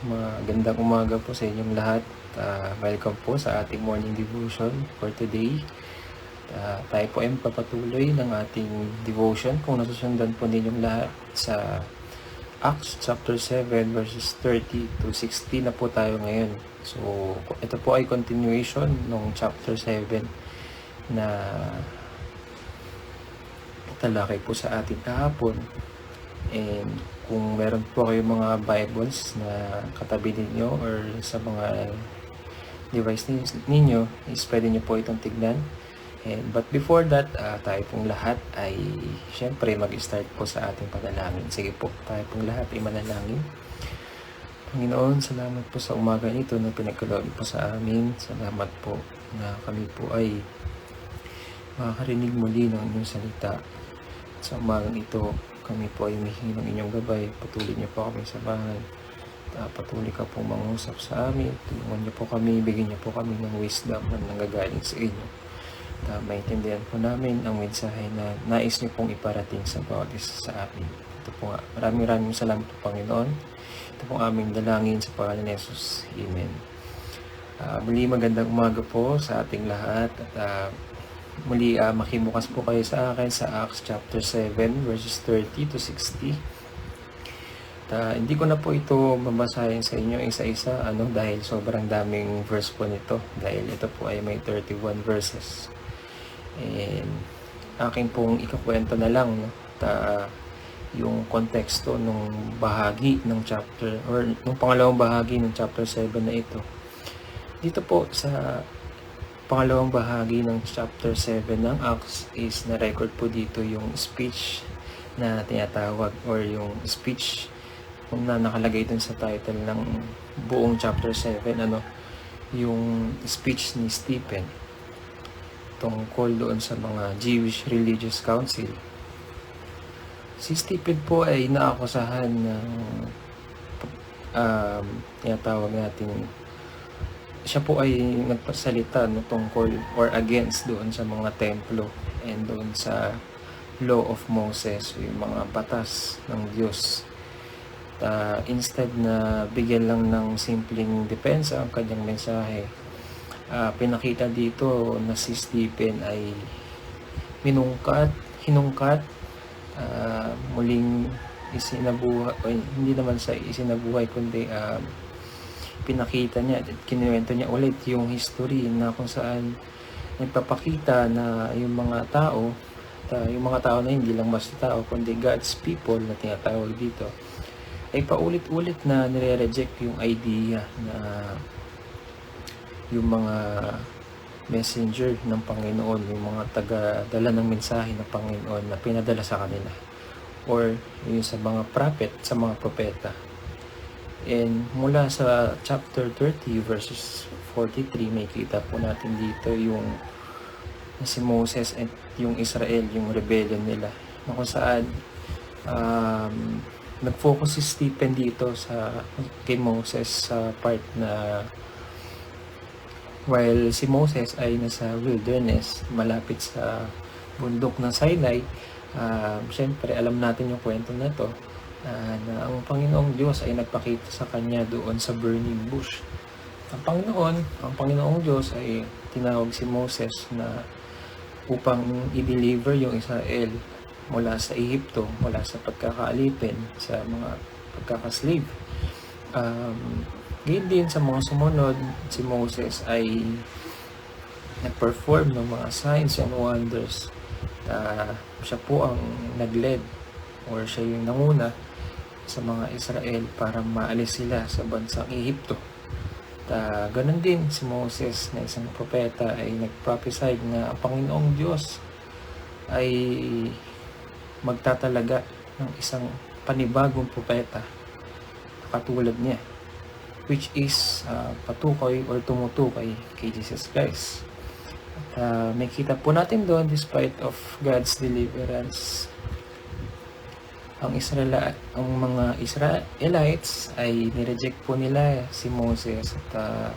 Magandang umaga po sa inyong lahat. Welcome po sa ating morning devotion for today. Tayo po ay papatuloy ng ating devotion kung nasusundan po ninyong lahat sa Acts chapter 7 verses 30 to 60 na po tayo ngayon. So, ito po ay continuation ng chapter 7 na talakay po sa ating kahapon. And kung meron po kayong mga Bibles na katabi ninyo or sa mga device ninyo, is pwede nyo po itong tignan. But before that, tayo pong lahat ay syempre mag-start po sa ating panalangin. Sige po, tayo pong lahat ay manalangin. Panginoon, salamat po sa umaga nito na pinagkaloob po sa amin. Salamat po na kami po ay makakarinig muli ng inyong salita. Sa umagang ito, kami po ay humihingi ng inyong gabay. Patuloy niyo po kami sa bahay. Patuloy ka pong mangusap sa amin. Tulungan niyo po kami, bigyan niyo po kami ng wisdom na nanggagaling sa inyo. Maintindihan po namin ang mensahe na nais niyo pong iparating sa bawat isa sa amin. Ito po nga. Maraming salamat po, Panginoon. Ito po aming dalangin sa pangalan ni Jesus. Amen. Muli magandang umaga po sa ating lahat. At muli makibukas po kayo sa akin sa Acts chapter 7 verses 30 to 60. Hindi ko na po ito mabasahin sa inyo isa-isa dahil sobrang daming verse po nito, dahil ito po ay may 31 verses. And aking pong ikakwento na lang yung konteksto nung bahagi ng chapter or nung pangalawang bahagi ng chapter 7 na ito. Dito po sa pangalawang bahagi ng chapter 7 ng Acts is na-record po dito yung speech na tinatawag or yung speech na nakalagay dun sa title ng buong chapter 7, yung speech ni Stephen tungkol doon sa mga Jewish Religious Council. Si Stephen po ay naakusahan ng tinatawag natin, siya po ay nagpasalita tungkol or against doon sa mga templo and doon sa law of Moses, yung mga batas ng Diyos. Instead na bigyan lang ng simpleng depensa ang kanyang mensahe, pinakita dito na si Stephen ay hinungkat, muling isinabuhay, hindi naman sa isinabuhay kundi pinakita niya at kinuwento niya ulit yung history na kung saan nagpapakita na yung mga tao na hindi lang basta tao kundi God's people na tinatawag dito, ay paulit-ulit na nire-reject yung idea na yung mga messenger ng Panginoon, yung mga taga-dala ng mensahe ng Panginoon na pinadala sa kanila, or yung sa mga prophet, sa mga propeta. And mula sa chapter 30 verses 43, may kita po natin dito yung si Moses at yung Israel, yung rebellion nila, na kung saan nag-focus si Stephen dito kay Moses sa part na while si Moses ay nasa wilderness malapit sa bundok ng Sinai, syempre alam natin yung kwento na to, na ang Panginoong Diyos ay nagpakita sa kanya doon sa burning bush. Ang Panginoong Diyos ay tinawag si Moses na upang i-deliver yung Israel mula sa Ehipto, mula sa pagkakaalipin, sa mga pagkakaslave. Gayon din sa mga sumunod, si Moses ay nag-perform ng mga signs and wonders. Siya po ang nag-led or siya yung nanguna sa mga Israel para maalis sila sa bansang Ehipto. Ganon din si Moses na isang propeta ay nag-prophesy na ang Panginoong Diyos ay magtatalaga ng isang panibagong propeta katulad niya, which is patukoy or tumutukoy kay Jesus Christ. May kita po natin doon, despite of God's deliverance, ang mga Israelites ay nireject po nila si Moses at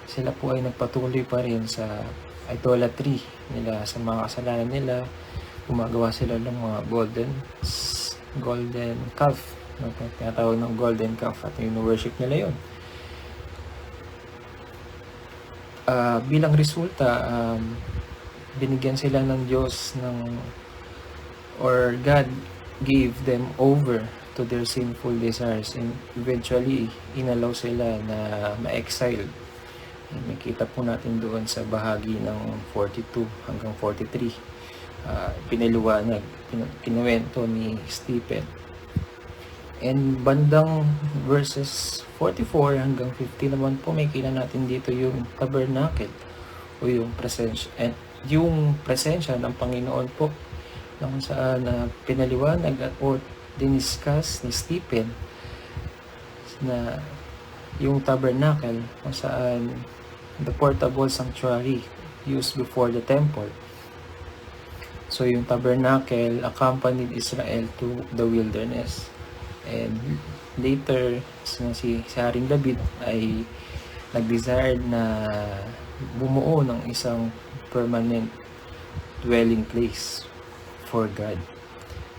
sila po ay nagpatuloy pa rin sa idolatry nila, sa mga kasalanan nila. Gumagawa sila ng mga golden calf no? Tinatawag ng golden calf at worship nila yon. Bilang resulta, binigyan sila ng Diyos or God gave them over to their sinful desires, and eventually inalaw sila na ma-exile. Makita po natin doon sa bahagi ng 42 hanggang 43. Pinaliwanag, kinuwento ni Stephen. And bandang verses 44 hanggang 50 naman po, may kita natin dito yung tabernacle o yung presensya ng Panginoon po, na kung saan pinaliwanag or diniscuss ni Stephen na yung tabernacle, kung saan the portable sanctuary used before the temple. So yung tabernacle accompanied Israel to the wilderness. And later, si Haring David ay nag-desire na bumuo ng isang permanent dwelling place for God.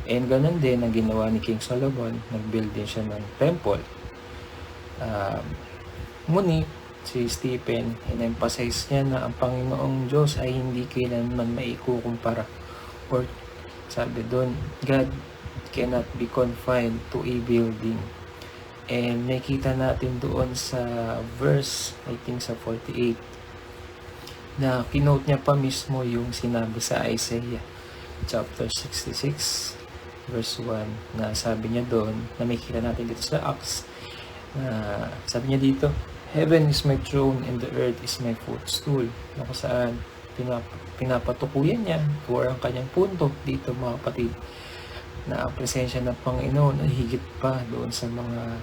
And ganun din ang ginawa ni King Solomon. Nag-build din siya ng temple. Ngunit si Stephen, in-emphasize niya na ang Panginoong Diyos ay hindi kailanman maikukumpara, or sabi doon, God cannot be confined to a building. And nakita natin doon sa verse, I think sa 48, na kinote niya pa mismo yung sinabi sa Isaiah chapter 66 verse 1, na sabi niya doon, na makita natin dito sa Acts, na sabi niya dito, heaven is my throne and the earth is my footstool. Na kung saan pinapatukuyan niya, or ang kanyang punto dito, mga kapatid, na ang presensya ng Panginoon ay higit pa doon sa mga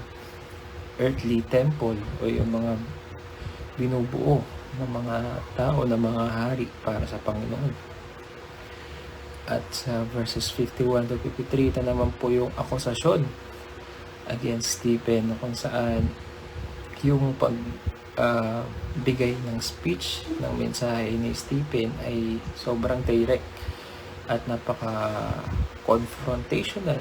earthly temple o yung mga binubuo ng mga tao, ng mga hari para sa Panginoon. At sa verses 51 to 53, ito naman po yung akusasyon against Stephen, kung saan yung pagbigay ng speech, ng mensahe ni Stephen ay sobrang direct at napaka-confrontational.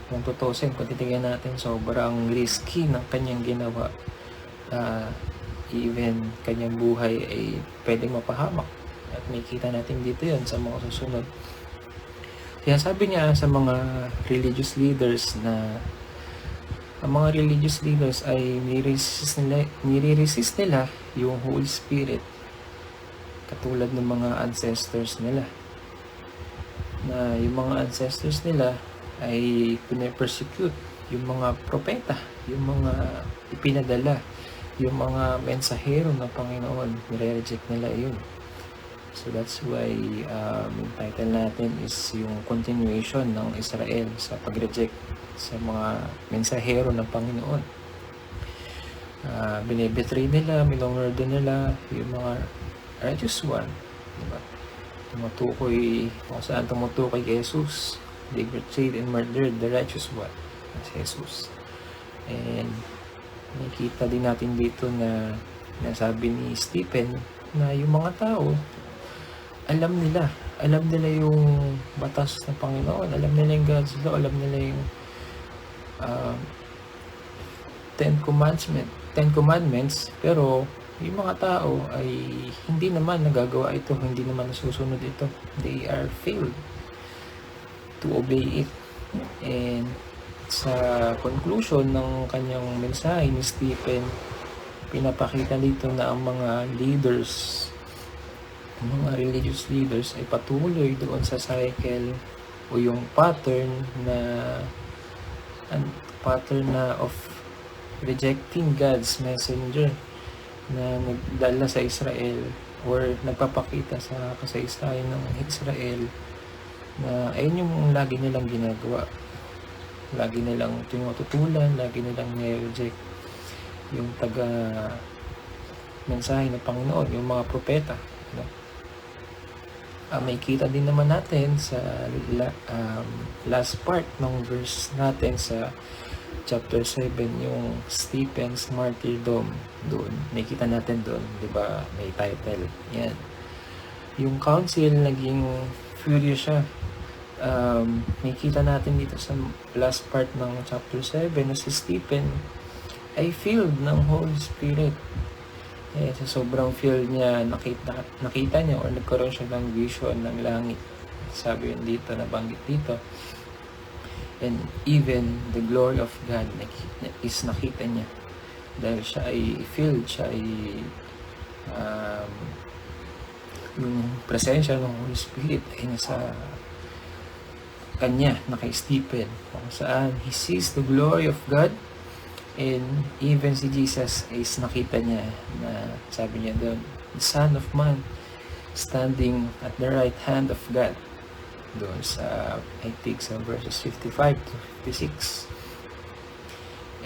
Kung tutusin, kung titignan natin, sobrang risky ng kanyang ginawa. Even kanyang buhay ay pwedeng mapahamak. At may kita natin dito yon sa mga susunod. Kaya sabi niya sa mga religious leaders na ang mga religious leaders ay nire-resist nila yung Holy Spirit, katulad ng mga ancestors nila. Na yung mga ancestors nila ay pine-persecute yung mga propeta, yung mga ipinadala, yung mga mensahero ng Panginoon, nire-reject nila yun. So that's why yung title natin is yung continuation ng Israel sa pag-reject sa mga mensahero ng Panginoon. Binibetray nila, minongordo nila yung mga righteous one, diba? Tumutukoy, kung saan tumutukoy kay Jesus, they betrayed and murdered the righteous one, si Jesus. And nakita din natin dito na nasabi ni Stephen na yung mga tao, alam nila yung batas ng Panginoon, alam nila yung God's law, alam nila yung Ten Commandments, pero yung mga tao ay hindi naman nagagawa ito, hindi naman nasusunod ito. They are failed to obey it. And sa conclusion ng kanyang mensahe ni Stephen, pinapakita dito na ang mga leaders, mga religious leaders ay patuloy doon sa cycle o yung pattern na of rejecting God's messenger na nagdala sa Israel, or nagpapakita sa kasaysayan ng Israel, na ayun yung lagi nilang ginagawa. Lagi nilang tinututulan, lagi nilang nire-reject yung mensahe ng Panginoon, yung mga propeta. May kita din naman natin sa last part ng verse natin sa chapter 7, yung Stephen's martyrdom. Doon, may kita natin doon, di ba? May title. Yan. Yung council naging furious siya May kita natin dito sa last part ng chapter 7 na si Stephen ay filled ng Holy Spirit. Sa sobrang filled niya, nakita niya or nagkaroon siya ng vision ng langit. Sabi yun dito, nabanggit dito. And even the glory of God is nakita niya. Dahil siya ay filled, siya ay yung presensya ng Holy Spirit ay nasa kanya, kay Stephen, kung saan he sees the glory of God. And even si Jesus is nakita niya na sabi niya doon, the Son of Man standing at the right hand of God. Doon sa, I think, sa verses 55 to 56.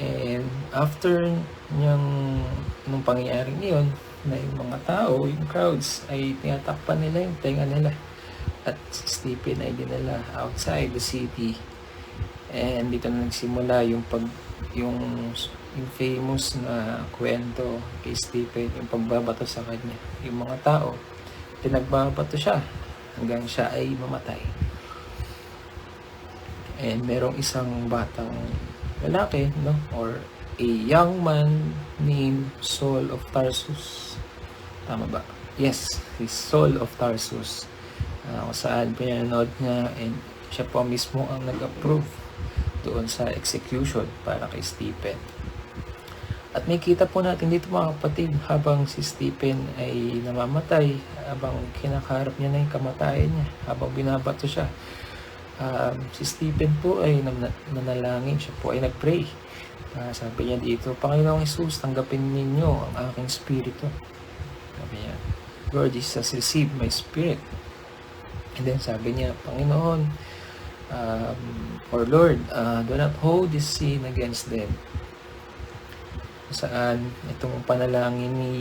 And after nung pangyayaring yun, na yung mga tao, yung crowds, ay tinatakpan nila yung tenga nila. At si Stephen ay dinala outside the city. And dito na nagsimula yung famous na kwento kay Stephen, yung pagbabato sa kanya. Yung mga tao, pinagbabato siya hanggang siya ay mamatay. And merong isang batang lalaki, no? Or a young man named Saul of Tarsus. Tama ba? Yes, he's Saul of Tarsus. Saan pinanood niya, and siya po mismo ang nag-approve doon sa execution para kay Stephen. At may kita po natin dito mga kapatid, habang si Stephen ay namamatay, habang kinakaharap niya na yung kamatayan niya, habang binabato siya, si Stephen po ay nanalangin, siya po ay nagpray. Sabi niya dito, Panginoong Jesus, tanggapin ninyo ang aking spirito. Sabi niya, Lord Jesus, receive my spirit. And then sabi niya, Panginoon, or Lord, do not hold this sin against them. Saan itong panalangin ni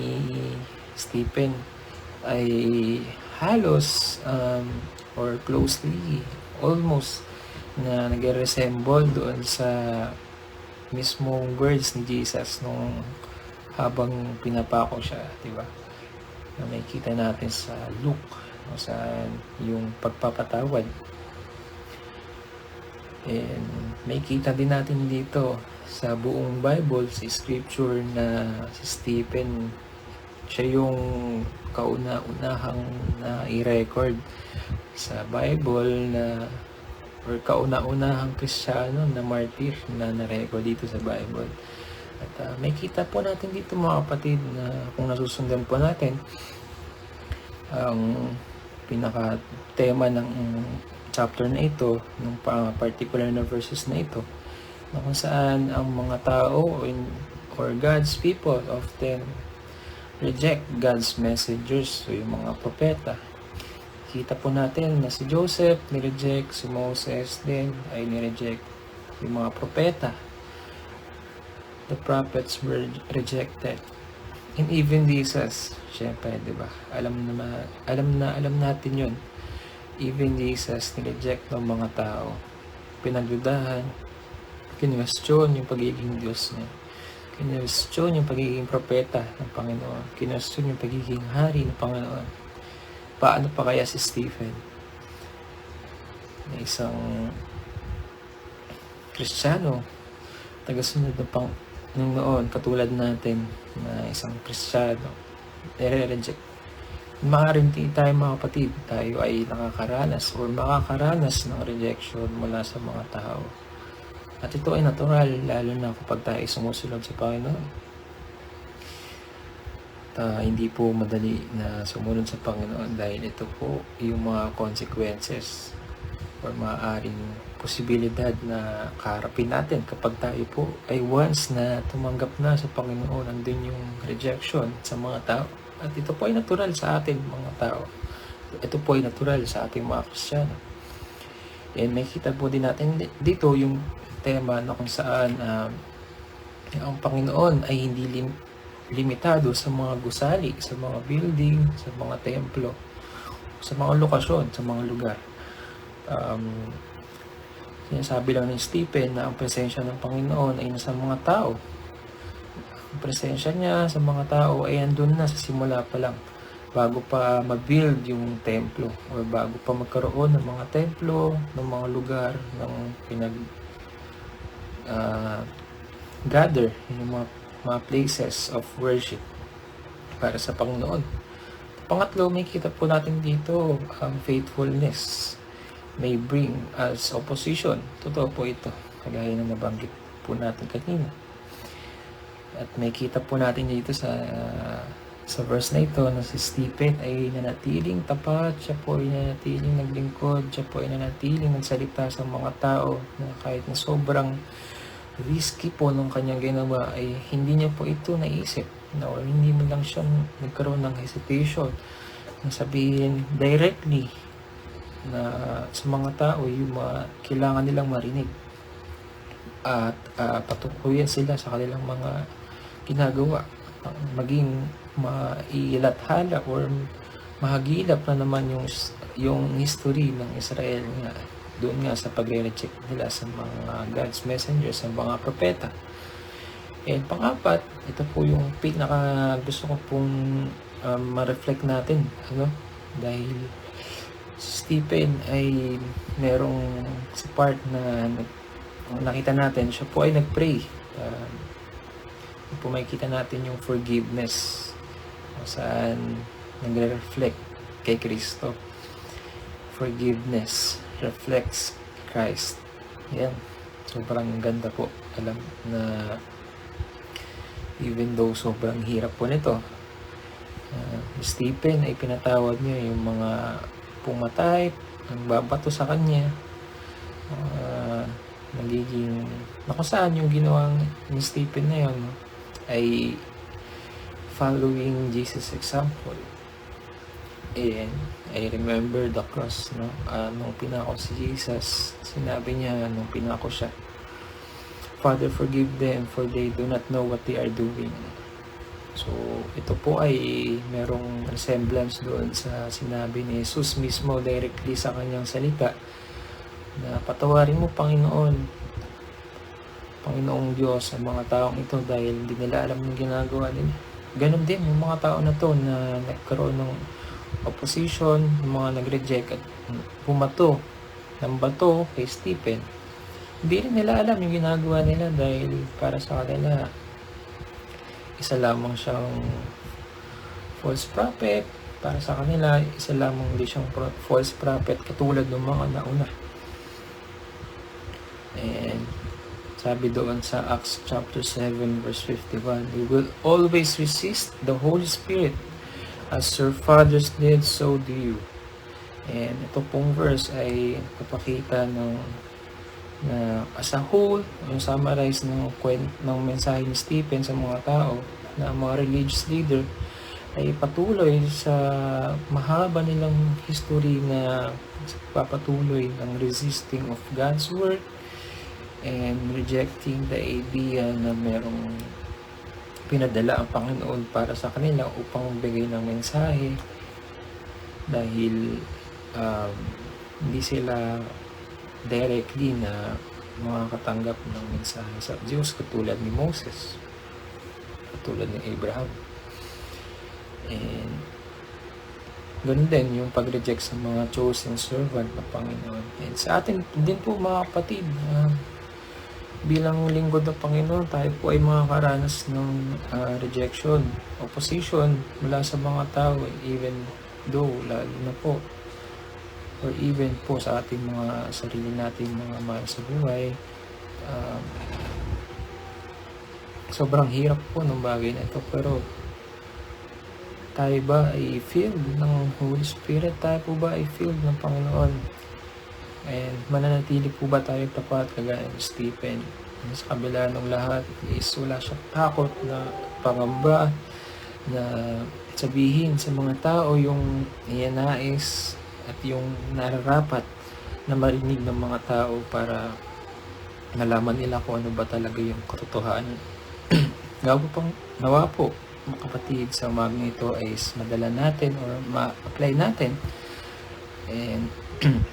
Stephen ay halos or closely, almost na nag-resemble doon sa mismong words ni Jesus nung habang pinapako siya, di ba? Na makikita natin sa Luke, saan yung pagpapatawad. And may kita din natin dito sa buong Bible, sa scripture, na si Stephen, siya yung kauna-unahang na i-record sa Bible na, or kauna-unahang Kristiyano na martyr na na-record dito sa Bible. At may kita po natin dito mga kapatid na kung nasusundan po natin ang pinaka-tema ng chapter na ito, ng particular na verses na ito, na kung saan ang mga tao or God's people often reject God's messengers, so yung mga propeta. Kita po natin na si Joseph nireject, si Moses din ay nireject, yung mga propeta, the prophets were rejected. And even Jesus, syempre, di ba? Alam natin yun. Even Jesus, nireject ng mga tao. Pinagdudahan, kinwestiyon yung pagiging Diyos niya. Kinwestiyon yung pagiging propeta ng Panginoon. Kinwestiyon yung pagiging hari ng Panginoon. Paano pa kaya si Stephen, na isang Kristiyano, tagasunod ng noon, katulad natin, na isang Kristiyano, nire-reject. Maaaring tayo mga kapatid, tayo ay nakakaranas or makakaranas ng rejection mula sa mga tao. At ito ay natural, lalo na kapag tayo sumusunod sa Panginoon. Hindi po madali na sumunod sa Panginoon dahil ito po yung mga consequences or maaaring posibilidad na kaharapin natin kapag tayo po ay once na tumanggap na sa Panginoon, andun yung rejection sa mga tao. At ito po ay natural sa ating mga tao. Ito po ay natural sa ating mga Kristiyano. And may kita po din natin dito yung tema na kung saan ang Panginoon ay hindi limitado sa mga gusali, sa mga building, sa mga templo, sa mga lokasyon, sa mga lugar. Sinasabi lang ni Stephen na ang presensya ng Panginoon ay nasa mga tao. Ang presensya niya sa mga tao ay andun na sa simula pa lang. bago pa ma-build yung templo or bago pa magkaroon ng mga templo, ng mga lugar ng gather yung mga places of worship para sa Panginoon. Pangatlo, may kita po natin dito ang faithfulness may bring as opposition. Totoo po ito, kagaya na nabanggit po natin kanina. At may kita po natin dito sa verse na ito na si Stephen ay nanatiling tapat, siya po ay nanatiling naglingkod, siya po ay nanatiling nagsalita sa mga tao na kahit na sobrang risky po nung kanyang ginawa ay hindi niya po ito naisip or hindi mo lang siya nagkaroon ng hesitation na sabihin directly na sa mga tao yung kailangan nilang marinig at patukuyan sila sa kanilang mga ginagawa, maging mailathala or mahagilap na naman yung history ng Israel nga doon nga sa pagre-reject nila sa mga God's messengers, sa mga propeta. And pang-apat, ito po yung pinaka gusto ko pong ma-reflect natin, dahil Stephen ay merong sa part na nakita natin, siya po ay nag-pray. Po makikita natin yung forgiveness saan nagre-reflect kay Kristo. Forgiveness reflects Christ. Yan. Sobrang ganda po. Alam na even though sobrang hirap po nito, Stephen ay pinatawad niya yung mga pumatay, ang babato sa kanya, nagiging nakasaan yung ginawang ni Stephen na yun ay following Jesus' example. And I remember the cross, nung pinako si Jesus, sinabi niya nung pinako siya, Father, forgive them for they do not know what they are doing. So, ito po ay merong resemblance doon sa sinabi ni Jesus mismo directly sa kanyang salita na patawarin mo, Panginoong Diyos, ang mga taong ito dahil hindi nila alam yung ginagawa nila. Ganon din yung mga tao na to na nagkaroon ng opposition, yung mga nag-reject at pumato ng bato kay Stephen. Hindi rin nila alam yung ginagawa nila dahil para sa kanila isa lamang siyang false prophet. Para sa kanila isa lamang hindi siyang false prophet katulad ng mga nauna. And sabi doon sa Acts chapter 7 verse 51, we will always resist the Holy Spirit as your fathers did, so do you. And ito pong verse ay kapakita ng na as a whole, yung summarize ng mensahe ni Stephen sa mga tao na mga religious leader ay patuloy sa mahaba nilang history na papatuloy ng resisting of God's word and rejecting the idea na merong pinadala ang Panginoon para sa kanila upang magbigay ng mensahe dahil hindi sila directly na makakatanggap ng mensahe sa Diyos katulad ni Moses, katulad ni Abraham. And ganun din yung pag-reject sa mga chosen servant ng Panginoon. And sa atin din po mga kapatid, bilang lingkod ng Panginoon, tayo po ay makakaranas ng rejection, opposition mula sa mga tao, even though, lalo na po, or even po sa ating mga sarili nating mga mahal sa buhay. Sobrang hirap po ng bagay na ito, pero tayo ba ay filled ng Holy Spirit? Tayo po ba ay filled ng Panginoon? And mananatili po ba tayo tapat kagaya ni Stephen? Sa kabila ng lahat is wala siyang takot na pangamba na sabihin sa mga tao yung iyanais at yung nararapat na marinig ng mga tao para nalaman nila kung ano ba talaga yung katotohanan. Nawa po mga kapatid, sa umagang ito ay madala natin or ma-apply natin and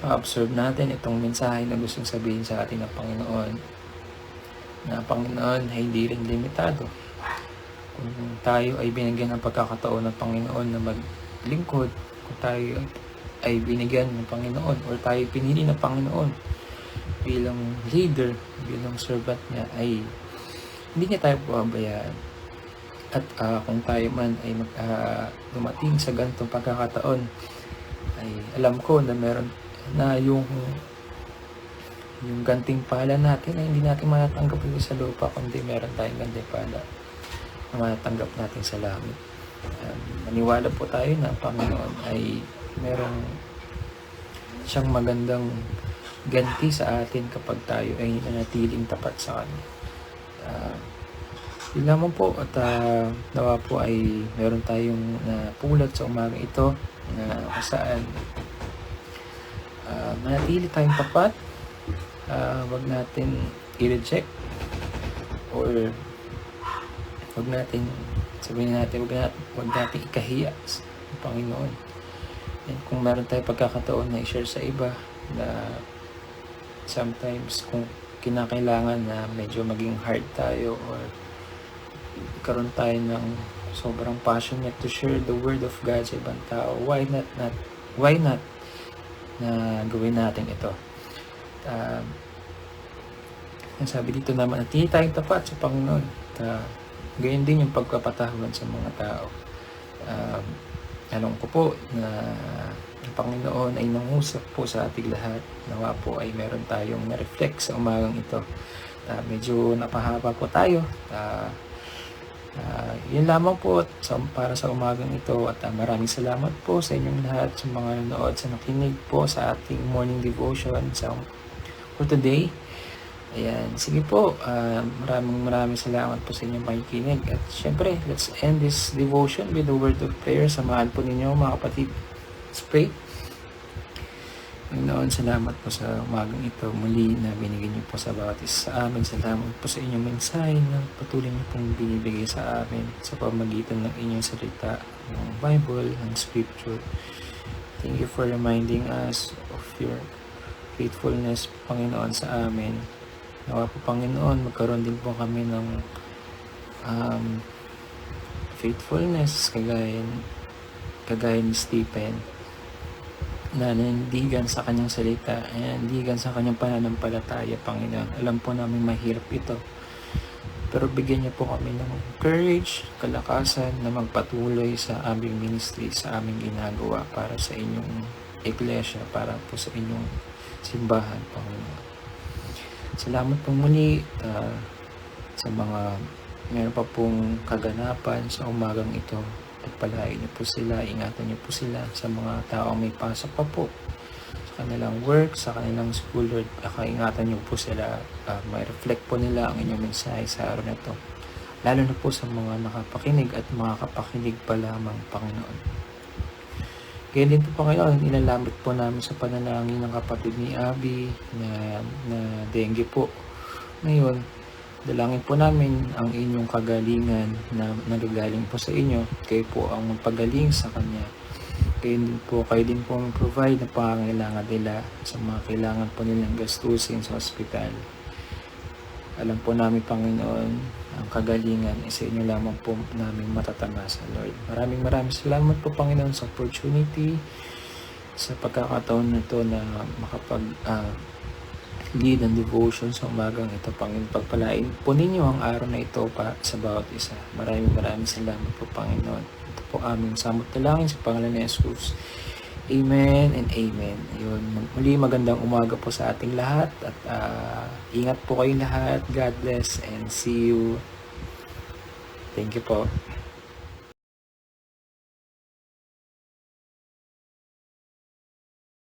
ma-observe natin itong mensahe na gustong sabihin sa atin ng Panginoon, na Panginoon ay hindi rin limitado. Kung tayo ay binigyan ng pagkakataon ng Panginoon na lingkod, kung tayo ay binigyan ng Panginoon or tayo pinili ng Panginoon bilang leader, bilang servant niya, ay hindi niya tayo pababayaan. At kung tayo man ay dumating sa ganitong pagkakataon, ay alam ko na meron na yung gantimpala natin ay hindi natin matatanggap dito sa lupa, kundi meron tayong gantimpala na matatanggap natin sa langit. Maniwala po tayo na Panginoon ay merong siyang magandang ganti sa atin kapag tayo ay nanatiling tapat sa Kanya. Yun lamang po, at nawa po ay meron tayong napulot sa umaga ito na saan manatili tayong tapat, wag natin i-reject or wag natin sabihin natin wag natin ikahiya sa Panginoon. And kung meron tayong pagkakataon na i-share sa iba na sometimes kung kinakailangan na medyo maging hard tayo or karon tayo ng sobrang passionate to share the word of God sa ibang tao, why not na gawin natin ito. Ang sabi dito naman, at hindi tayong tapat sa Panginoon. Ganyan din yung pagkapatawad sa mga tao. Alam ko po na ang Panginoon ay nangusap po sa ating lahat. Nawa po ay meron tayong na-reflect sa umagang ito. Medyo napahaba po tayo. Yun lamang po para sa umagang ito, at maraming salamat po sa inyong lahat, sa mga nanood, sa nakinig po sa ating morning devotion for today. Ayan, sige po, maraming salamat po sa inyong pakikinig. At syempre, let's end this devotion with a word of prayer. Samahan po ninyo mga kapatid. Let's pray. Panginoon, salamat po sa umagang ito muli na binigyan niyo po sa bawat isa sa amin. Salamat po sa inyong mensahe na patuloy niyo pong binibigay sa amin sa pamamagitan ng inyong salita, ng Bible, ng Scripture. Thank you for reminding us of your faithfulness, Panginoon, sa amin. Nawa po, Panginoon, magkaroon din po kami ng faithfulness kagaya ni Stephen, na nanindigan sa kanyang salita, nanindigan sa kanyang pananampalataya, Panginoon. Alam po namin mahirap ito, pero bigyan niyo po kami ng courage, kalakasan na magpatuloy sa aming ministry, sa aming ginagawa para sa inyong iglesia, para po sa inyong simbahan, Panginoon. Salamat po muli sa mga meron pa pong kaganapan sa umagang ito. Pagpalain niyo po sila, ingatan niyo po sila sa mga taong may pasok pa po sa kanilang work, sa kanilang school, Lord. Ingatan niyo po sila, may reflect po nila ang inyong mensahe sa araw na ito. Lalo na po sa mga nakapakinig at mga kapakinig pa lamang, Panginoon. Kaya din po, Panginoon, inalamit po namin sa panalangin ng kapatid ni Abby na dengue po. Ngayon, dalangin po namin ang inyong kagalingan na nagagaling po sa inyo. Kayo po ang magpagaling sa kanya. Kayo din po provide na pangangailangan nila sa mga kailangan po nilang gastusin sa ospital. Alam po namin, Panginoon, ang kagalingan ay sa inyo lamang po namin matatamasan, Lord. Maraming salamat po, Panginoon, sa opportunity, sa pagkakataon na ito na lead ang devotion sa umagang ito, Panginoon. Pagpalain po ninyo ang araw na ito pa sa bawat isa. Maraming salamat po, Panginoon. Ito po aming samot dalangin sa pangalan ni Jesus. Amen and amen. Ayun, muli magandang umaga po sa ating lahat, at ingat po kayong lahat. God bless and see you. Thank you po.